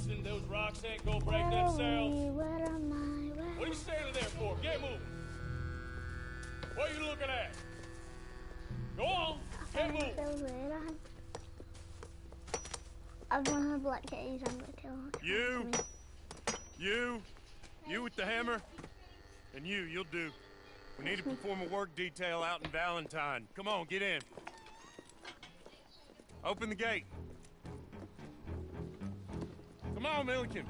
Jameson, those rocks ain't gonna break themselves. What are you standing there for? Get moving. What are you looking at? Go on, get moving. I want to black keys. I'm gonna kill him. You with the hammer, and you'll do. We need to perform a work detail out in Valentine. Come on, get in. Open the gate. Come on, Milliken.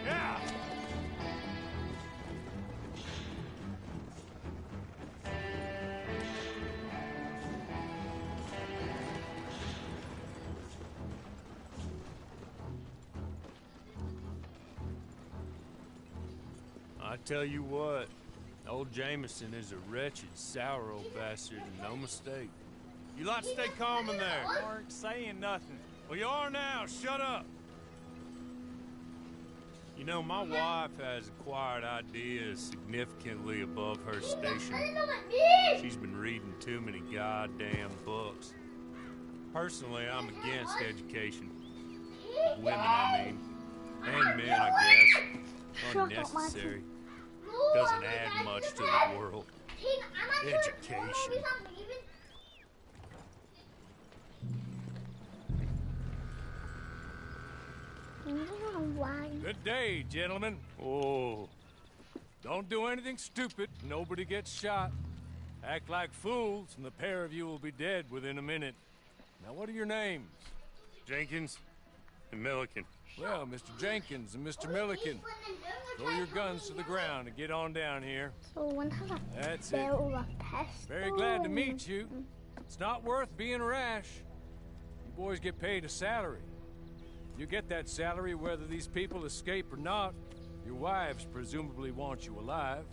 Yeah! I tell you what, old Jameson is a wretched, sour old bastard, and no mistake. You lot stay calm in there. You aren't saying nothing. Well, you are now. Shut up. You know, my wife has acquired ideas significantly above her station. She's been reading too many goddamn books. Personally, I'm against education. Of women, I mean. And men, I guess. Unnecessary. Doesn't add much to the world. Education. Good day, gentlemen. Oh. Don't do anything stupid. Nobody gets shot. Act like fools, and the pair of you will be dead within a minute. Now, what are your names? Jenkins and Milliken. Well, Mr. Jenkins and Mr. Milliken, throw your guns to the ground and get on down here. So one has a That's it. belt with a pistol. Very glad to meet you. It's not worth being rash. You boys get paid a salary. You get that salary whether these people escape or not. Your wives presumably want you alive.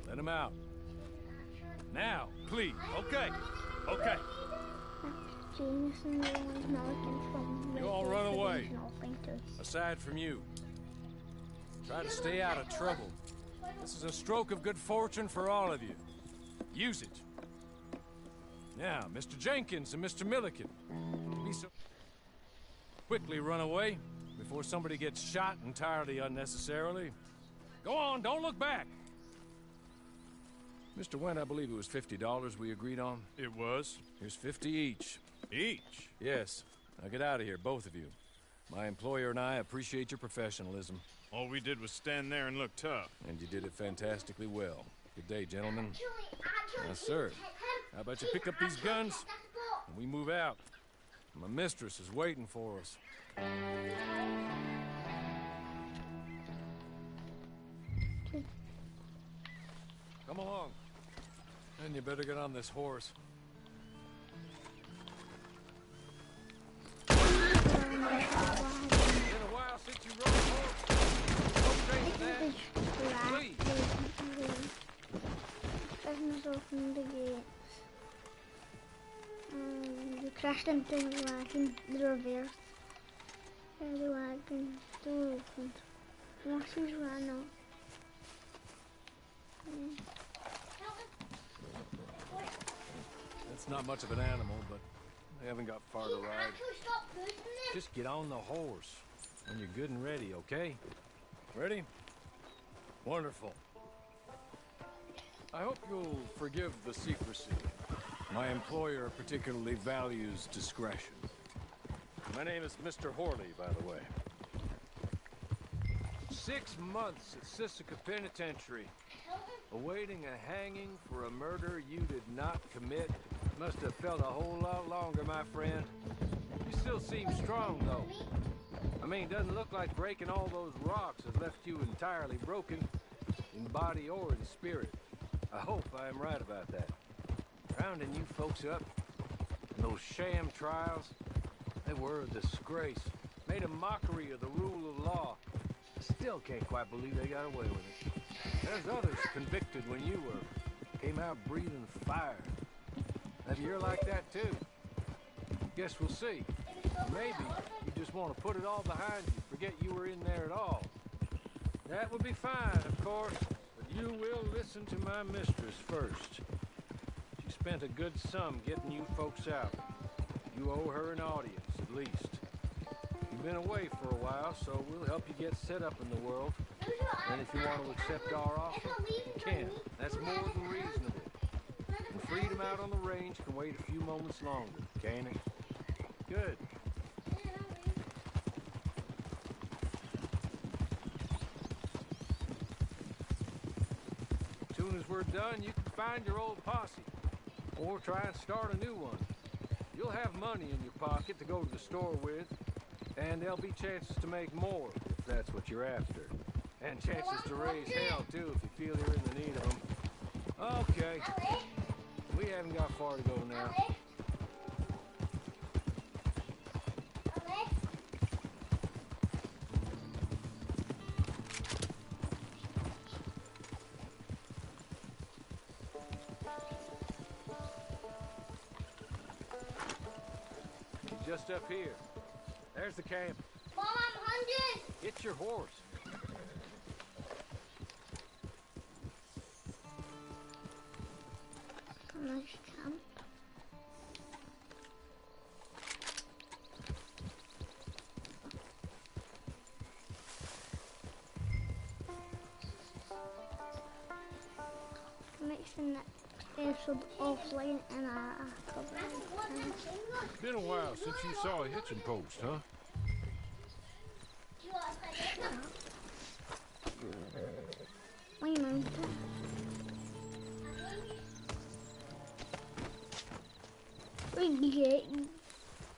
Let them out. Now, please. Okay. Jameson, the one's Milliken from You all run away. Painters. Aside from you. Try to stay out of trouble. This is a stroke of good fortune for all of you. Use it. Now, Mr. Jenkins and Mr. Milliken. Be so quickly run away before somebody gets shot entirely unnecessarily. Go on, don't look back. Mr. Wendt, I believe it was $50 we agreed on. It was. Here's 50 each. Each? Yes. Now get out of here, both of you. My employer and I appreciate your professionalism. All we did was stand there and look tough. And you did it fantastically well. Good day, gentlemen. Yes, sir. How about you pick up these guns and we move out? My mistress is waiting for us. Come along. And you better get on this horse. Been a while since you rode a horse. Go straight to that. Please. Doesn't open the gates. You crashed into the wagon, the reverse. The wagon, the opened. Horses ran up. That's not much of an animal, but they haven't got far to ride. Just get on the horse when you're good and ready, okay? Ready? Wonderful. I hope you'll forgive the secrecy. My employer particularly values discretion. My name is Mr. Horley, by the way. 6 months at Sisika Penitentiary, awaiting a hanging for a murder you did not commit. Must have felt a whole lot longer, my friend. You still seem strong, though. I mean, doesn't look like breaking all those rocks has left you entirely broken, in body or in spirit. I hope I am right about that. Rounding you folks up, those sham trials, they were a disgrace. Made a mockery of the rule of law. I still can't quite believe they got away with it. There's others convicted when you were. Came out breathing fire. Maybe you're like that too. Guess we'll see. Maybe you just want to put it all behind you, forget you were in there at all. That would be fine, of course, but you will listen to my mistress first. She spent a good sum getting you folks out. You owe her an audience, at least. You've been away for a while, so we'll help you get set up in the world. And if you want to accept our offer, you can. That's more than reasonable. And freedom out on the range can wait a few moments longer, can't it? Good. As soon as we're done, you can find your old posse. Or try and start a new one. You'll have money in your pocket to go to the store with. And there'll be chances to make more, if that's what you're after. And chances to raise hell, too, if you feel you're in the need of them. Okay. We haven't got far to go now. Just up here. There's the camp. Mom, I'm hungry. Get your horse. Nice camp. Mixing that sub offline and a cover. It's been a while since you saw a hitching post, huh? My mountain.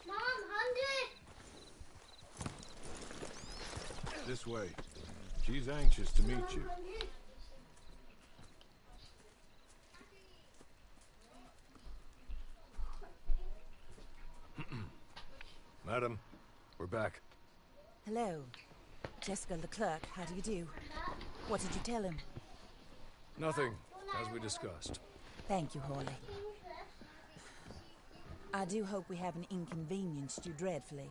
Mom, hungry. This way. She's anxious to meet you. Madam, we're back. Hello. Jessica Leclerc, how do you do? What did you tell him? Nothing, as we discussed. Thank you, Hawley. I do hope we haven't inconvenienced you dreadfully.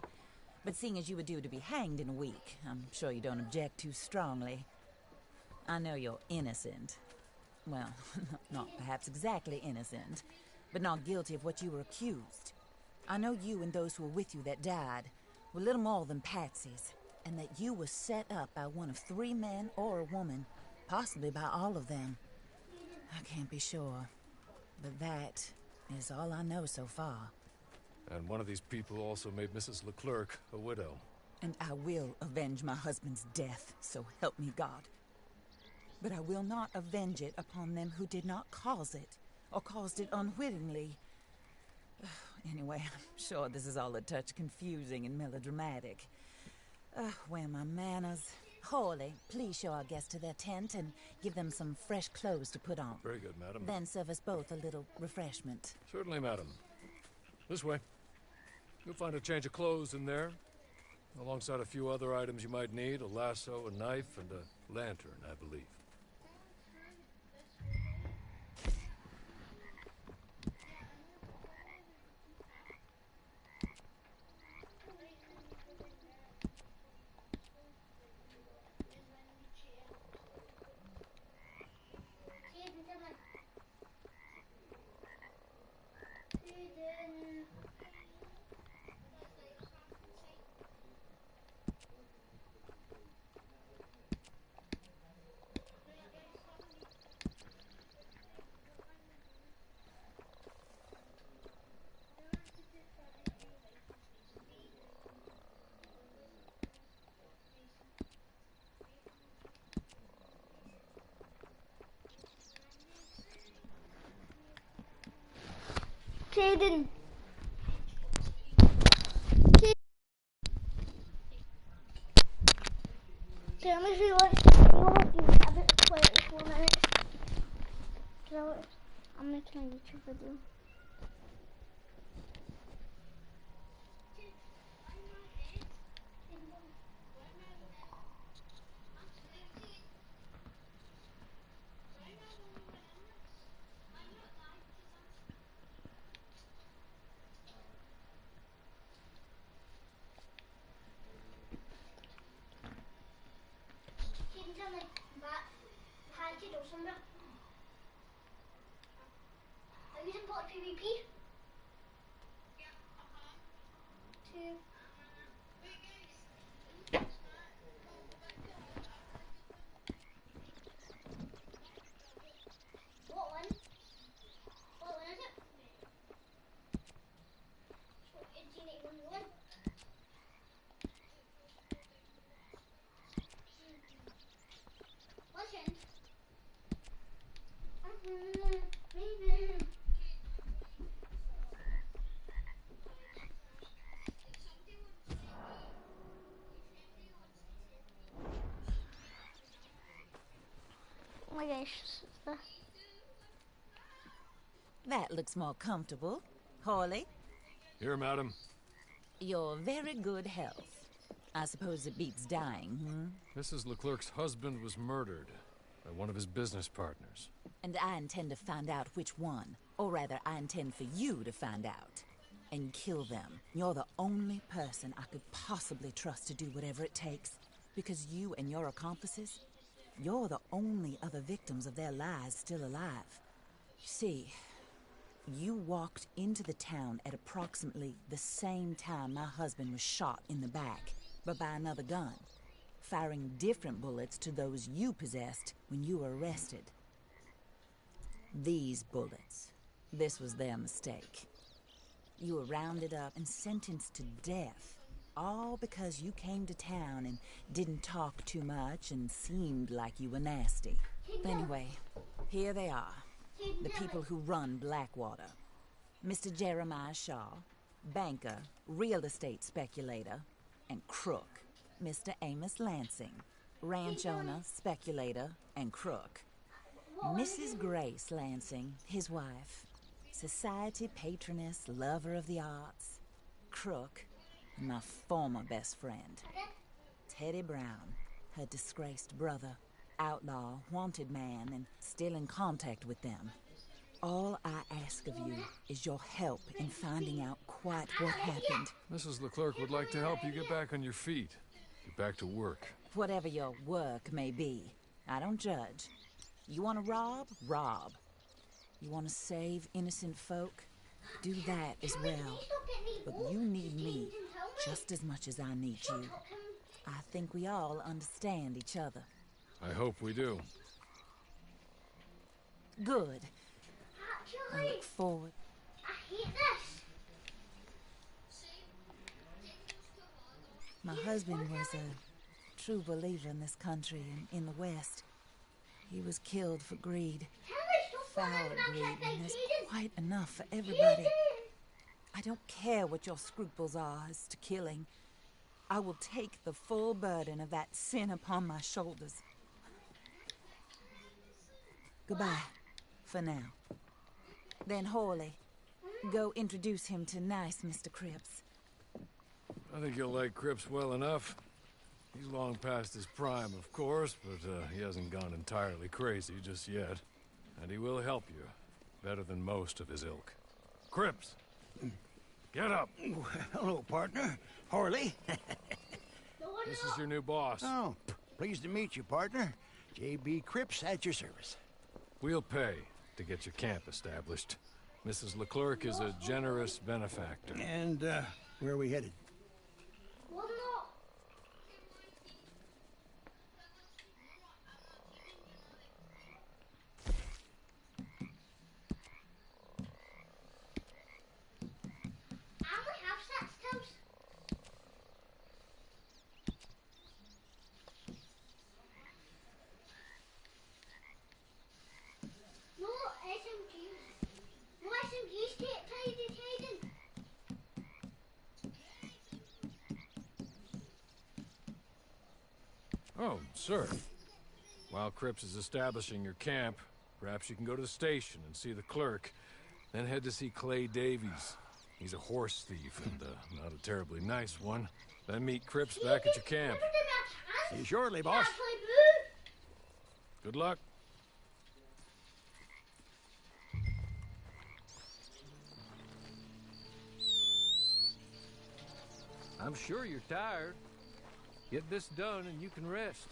But seeing as you were due to be hanged in a week, I'm sure you don't object too strongly. I know you're innocent. Well, not perhaps exactly innocent, but not guilty of what you were accused. I know you and those who were with you that died were little more than patsies, and that you were set up by one of 3 men or a woman, possibly by all of them. I can't be sure, but that is all I know so far. And one of these people also made Mrs. Leclerc a widow. And I will avenge my husband's death, so help me God. But I will not avenge it upon them who did not cause it, or caused it unwittingly. Anyway, I'm sure this is all a touch confusing and melodramatic. Where are my manners? Hawley, please show our guests to their tent and give them some fresh clothes to put on. Very good, madam. Then serve us both a little refreshment. Certainly, madam. This way. You'll find a change of clothes in there, alongside a few other items you might need, a lasso, a knife, and a lantern, I believe. Jaden. Tell me if you want to have it play it for 4 minutes. So I'm making a YouTube video. repeat? 2. What one? What one is it? Do you need one more? Listen. Maybe. Oh my gosh. That looks more comfortable. Hawley, Here, madam. you're very good health. I suppose it beats dying, Mrs. Leclerc's husband was murdered by one of his business partners. And I intend to find out which one. Or rather, I intend for you to find out. And kill them. You're the only person I could possibly trust to do whatever it takes. Because you and your accomplices, you're the only other victims of their lies still alive. You see, you walked into the town at approximately the same time my husband was shot in the back, but by another gun, firing different bullets to those you possessed when you were arrested. These bullets, this was their mistake. You were rounded up and sentenced to death, all because you came to town and didn't talk too much and seemed like you were nasty. Anyway, here they are, the people who run Blackwater. Mr. Jeremiah Shaw, banker, real estate speculator, and crook. Mr. Amos Lansing, ranch owner, speculator, and crook. Mrs. Grace Lansing, his wife, society patroness, lover of the arts, crook, and my former best friend. Teddy Brown, her disgraced brother, outlaw, wanted man, and still in contact with them. All I ask of you is your help in finding out quite what happened. Mrs. Leclerc would like to help you get back on your feet. Get back to work. Whatever your work may be, I don't judge. You want to rob? Rob. You want to save innocent folk? Do that as well. But you need me just as much as I need you. I think we all understand each other. I hope we do. Good. I look forward. I hate this. My husband was a true believer in this country and in the West. He was killed for greed. Foul greed, and there's quite enough for everybody. I don't care what your scruples are as to killing. I will take the full burden of that sin upon my shoulders. Goodbye, for now. Then Hawley, go introduce him to nice Mr. Cripps. I think you'll like Cripps well enough. He's long past his prime, of course, but he hasn't gone entirely crazy just yet. And he will help you, better than most of his ilk. Cripps! Get up! Hello, partner. Harley. This is your new boss. Oh, pleased to meet you, partner. J.B. Cripps at your service. We'll pay to get your camp established. Mrs. Leclerc is a generous benefactor. And, where are we headed? One more. I only have 6 toes. No SMGs. No SMGs taken. Oh, sir. While Cripps is establishing your camp, perhaps you can go to the station and see the clerk, then head to see Clay Davies. He's a horse thief and not a terribly nice one. Then meet Cripps back at your camp. See you shortly, boss. Good luck. I'm sure you're tired. Get this done and you can rest.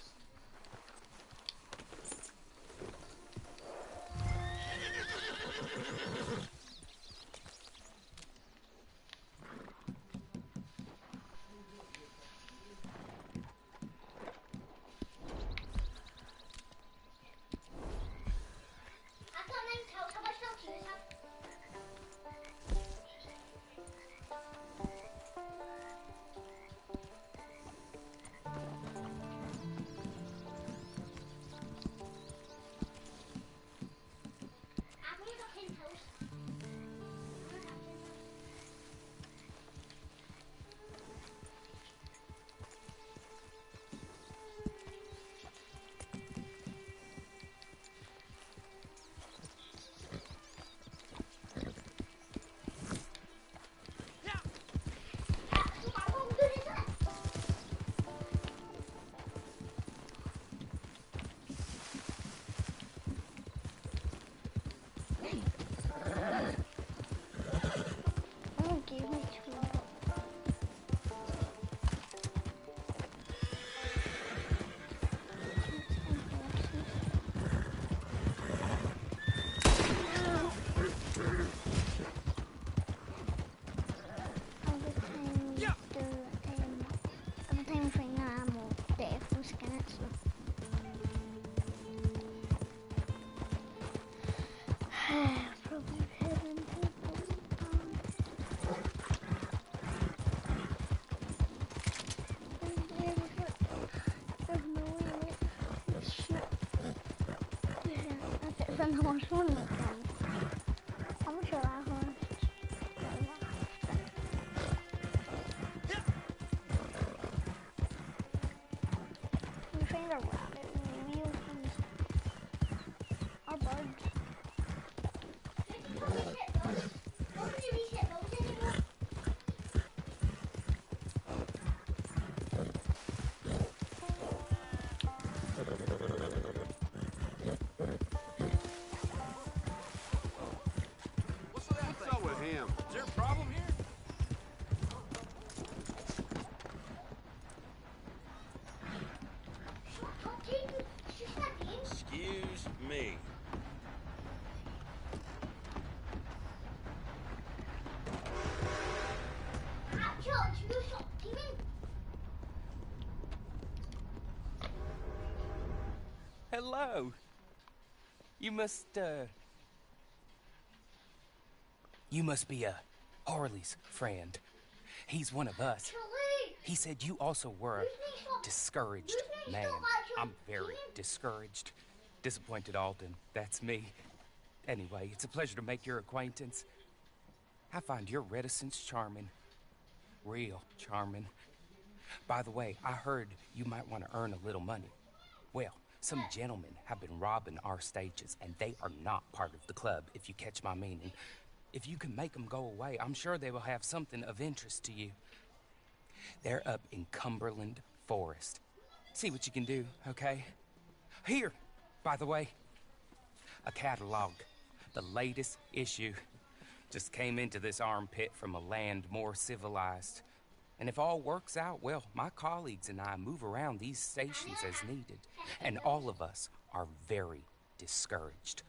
No, I want to make them. I'm sure I want. I'm trying to rabbit. Maybe you'll find our bugs. What's up with him? Is there a problem here? Excuse me. Hello. You must be Harley's friend. He's one of us. He said you also were a discouraged man. I'm very discouraged. Disappointed Alden, that's me. Anyway, it's a pleasure to make your acquaintance. I find your reticence charming. Real charming. By the way, I heard you might want to earn a little money. Well, some gentlemen have been robbing our stages, and they are not part of the club, if you catch my meaning. If you can make them go away, I'm sure they will have something of interest to you. They're up in Cumberland Forest. See what you can do, okay? Here, by the way, a catalog. The latest issue. Just came into this armpit from a land more civilized. And if all works out, well, my colleagues and I move around these stations as needed. And all of us are very discouraged.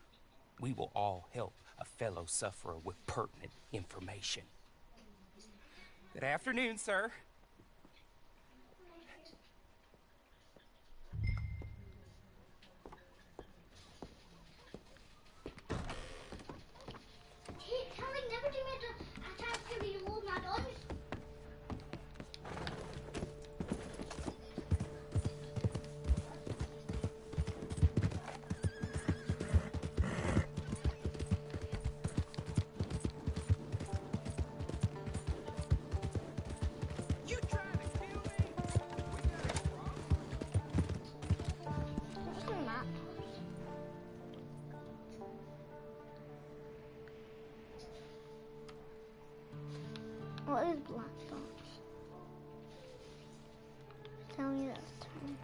We will all help a fellow sufferer with pertinent information. Good afternoon, sir. What is black dots? Tell me this time.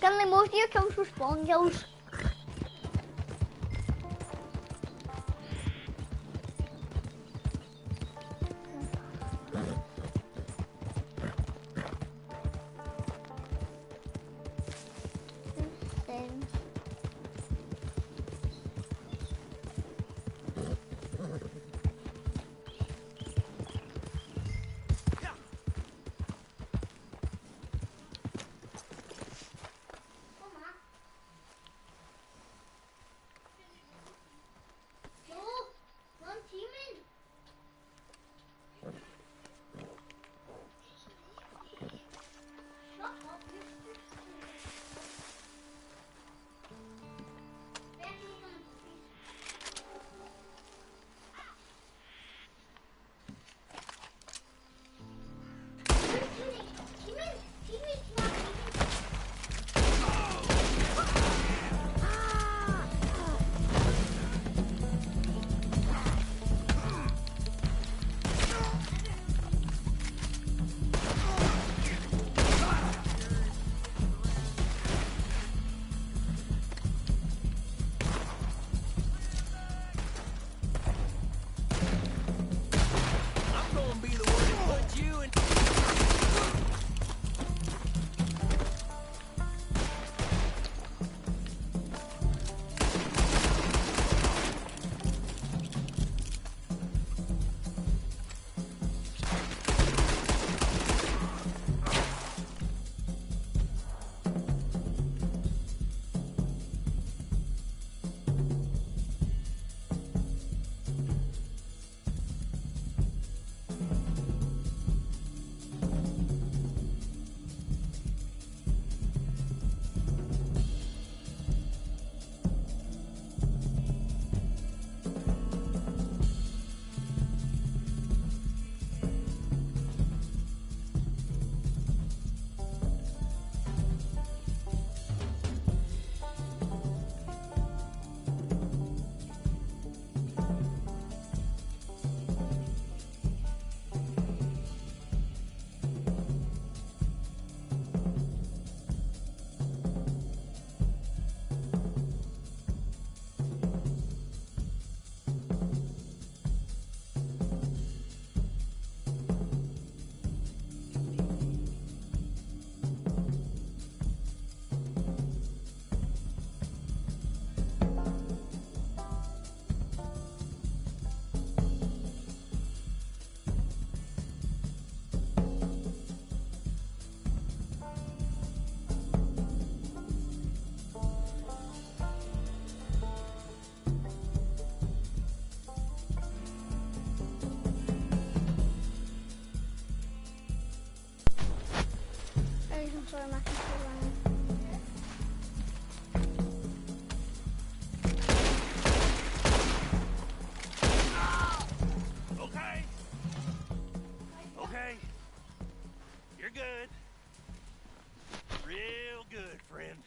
Can most of your kills were spawn kills? sorry, my computer ran. Okay. Okay. You're good. Real good, friend.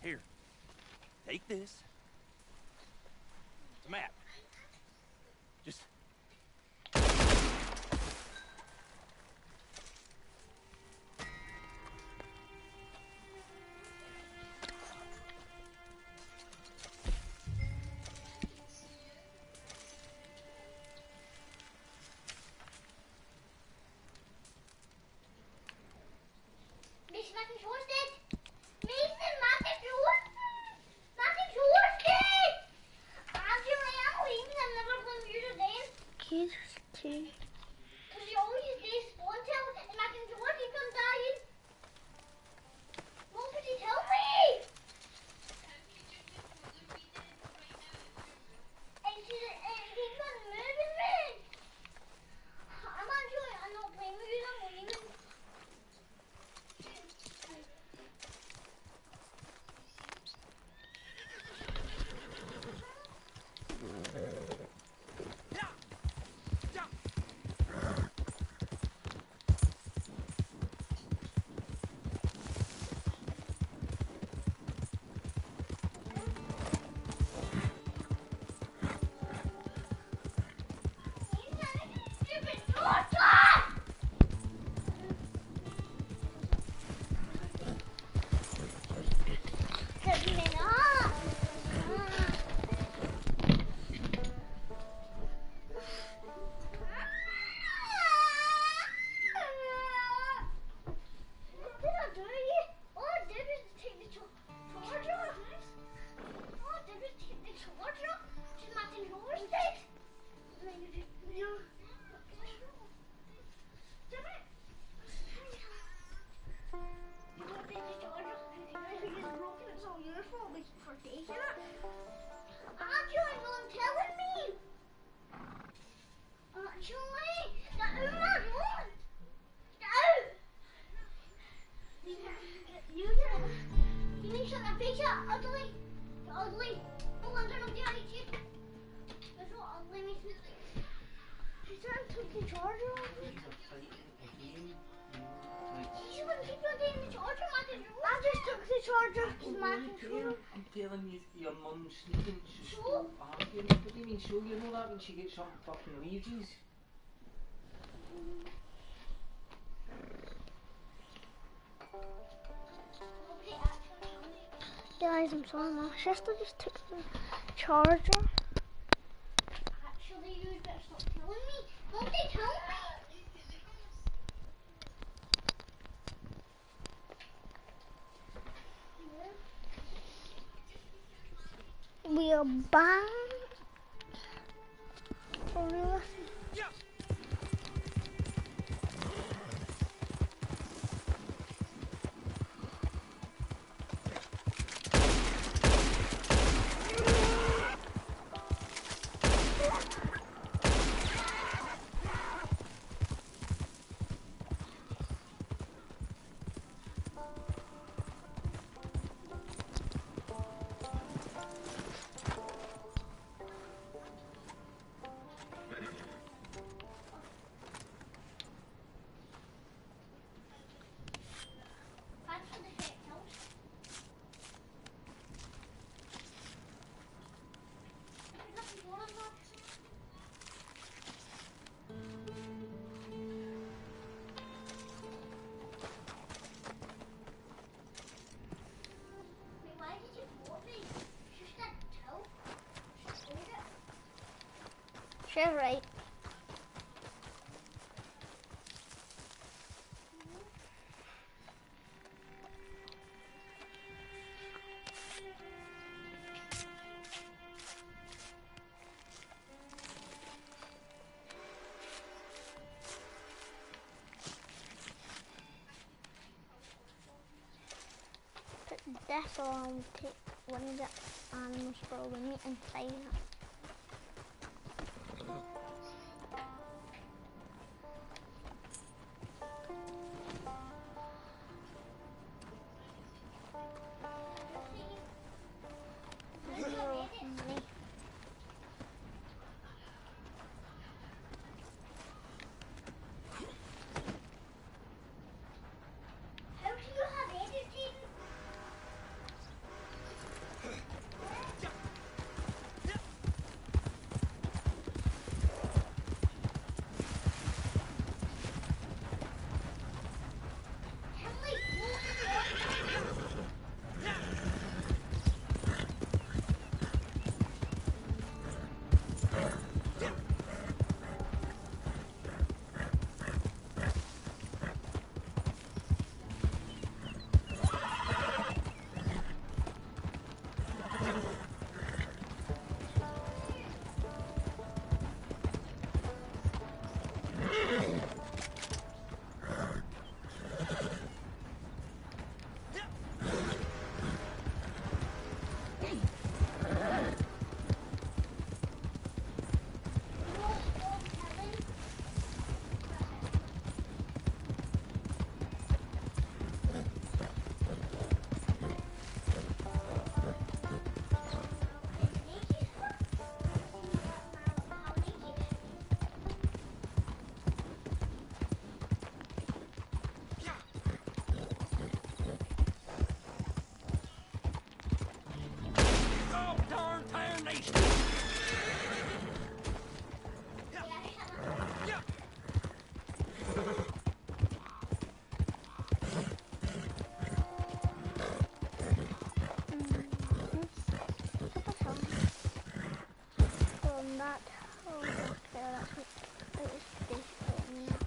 Here. Take this. It's a map. Just... Kids too. I'm telling you, your mum's sneaking. She's still arguing. What do you mean, sure? You know that when she gets up and fucking leaves you. Guys, I'm sorry, my sister just took the charger. Actually, you better stop killing me. Don't they kill me? We are back. For real. She's right. But that's all I'll take one of the animals for the meat and fry it. That. Oh, okay, that's what it was basically.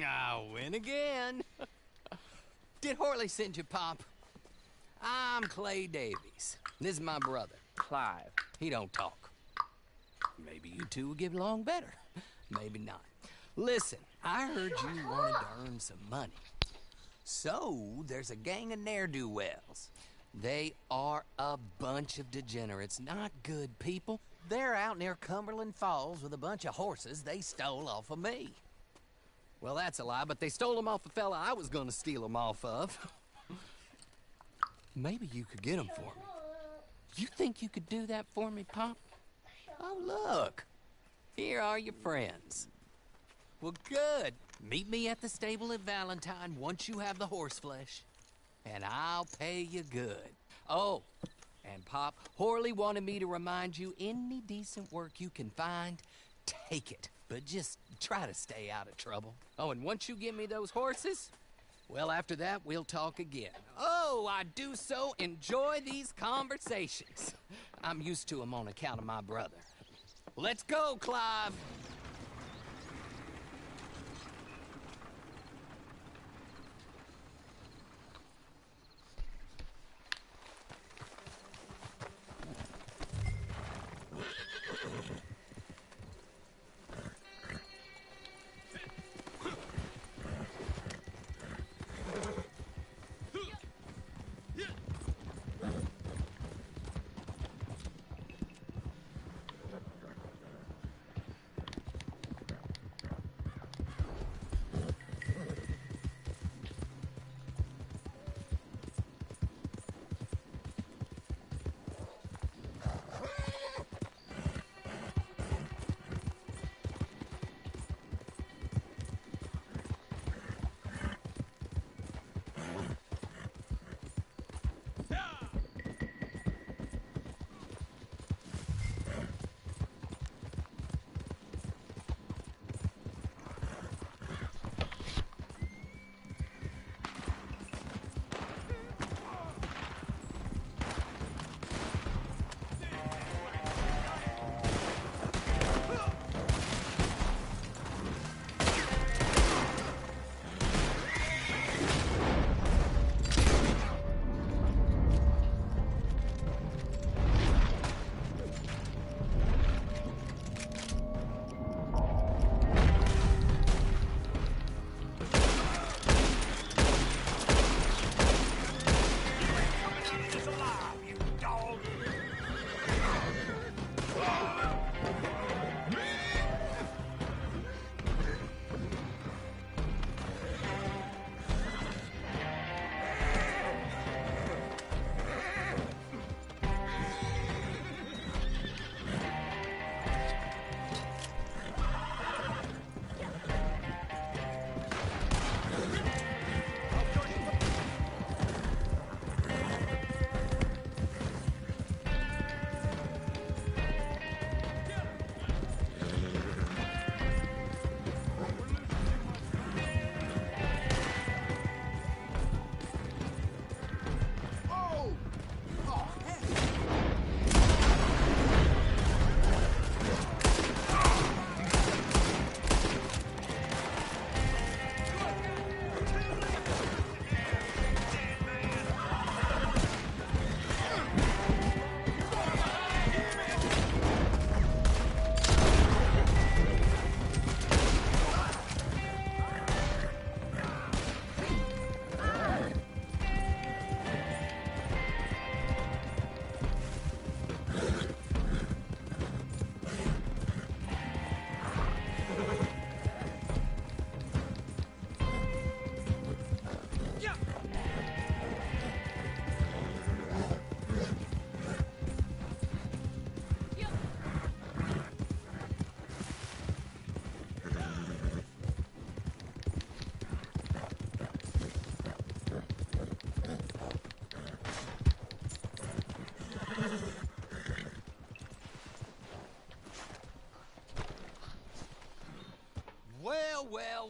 I'll win again. Did Horley send you, Pop? I'm Clay Davies. This is my brother, Clive. He don't talk. Maybe you two will get along better. Maybe not. Listen, I heard you wanted to earn some money. So, there's a gang of ne'er-do-wells. They are a bunch of degenerates, not good people. They're out near Cumberland Falls with a bunch of horses they stole off of me. Well, that's a lie, but they stole them off a fella I was gonna steal them off of. Maybe you could get them for me. You think you could do that for me, Pop? Oh, look. Here are your friends. Well, good. Meet me at the stable at Valentine once you have the horse flesh, and I'll pay you good. Oh, and Pop, Horley wanted me to remind you, any decent work you can find, take it. But just try to stay out of trouble. Oh, and once you give me those horses, well, after that, we'll talk again. Oh, I do so enjoy these conversations. I'm used to them on account of my brother. Let's go, Clive.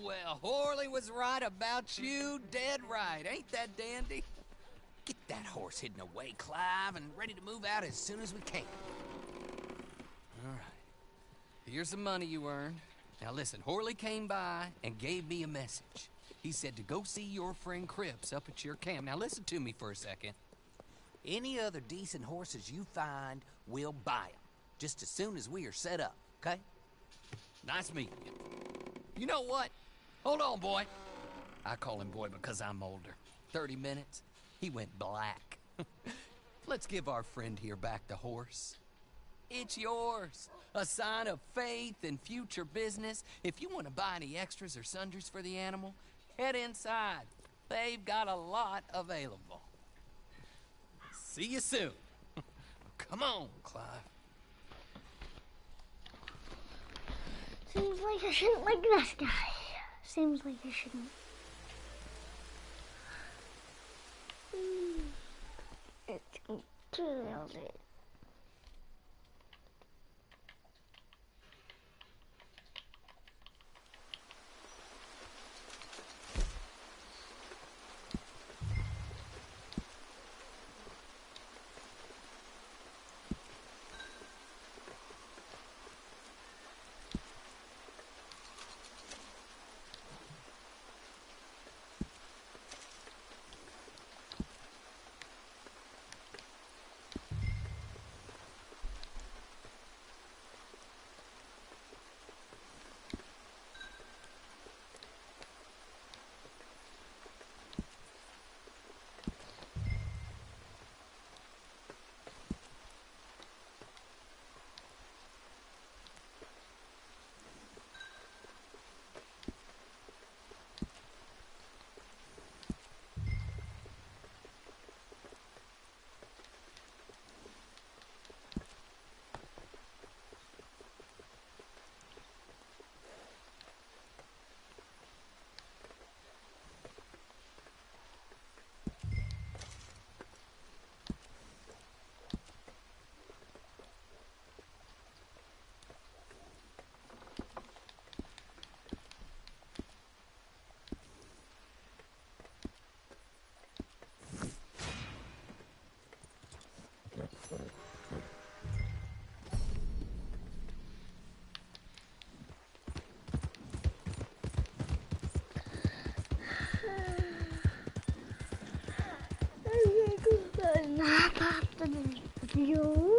Well, Horley was right about you, dead right. Ain't that dandy? Get that horse hidden away, Clive, and ready to move out as soon as we can. All right. Here's the money you earned, Now listen, Horley came by and gave me a message. He said to go see your friend Cripps up at your camp. Now listen to me for a second. Any other decent horses you find, we'll buy them. Just as soon as we are set up, okay? Nice meeting you. You know what? Hold on, boy. I call him boy because I'm older. 30 minutes, he went black. Let's give our friend here back the horse. It's yours. A sign of faith and future business. If you want to buy any extras or sundries for the animal, head inside. They've got a lot available. See you soon. Come on, Clive. Seems like I shouldn't like this guy. Seems like I shouldn't. It's too early. Nap after the view.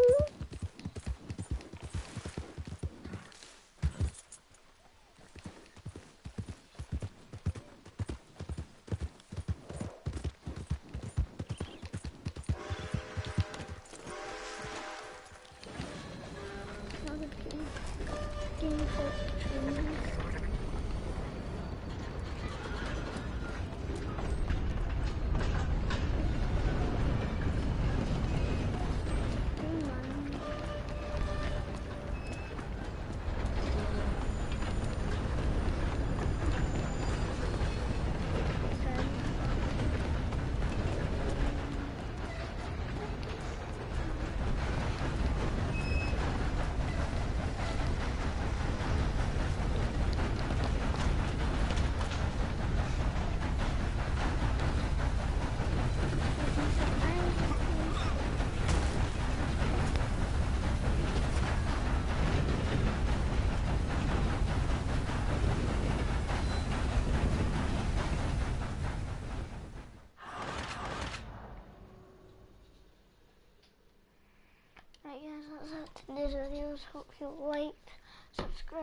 Right guys, that's it for today's videos. Hope you liked, subscribe.